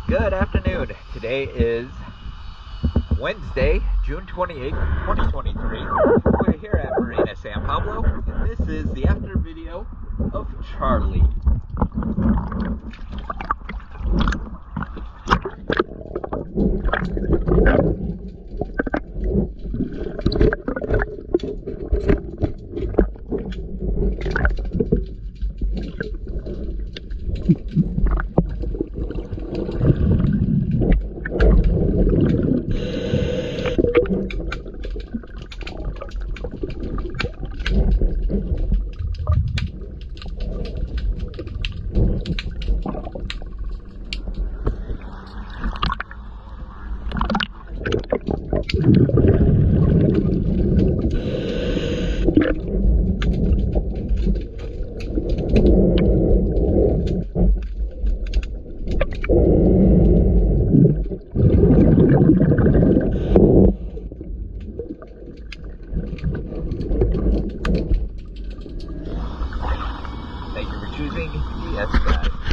Good afternoon. Today is Wednesday, June 28th, 2023. We're here at Marina San Pablo, and this is the after video of Charlie. Thank you for choosing GS Guide.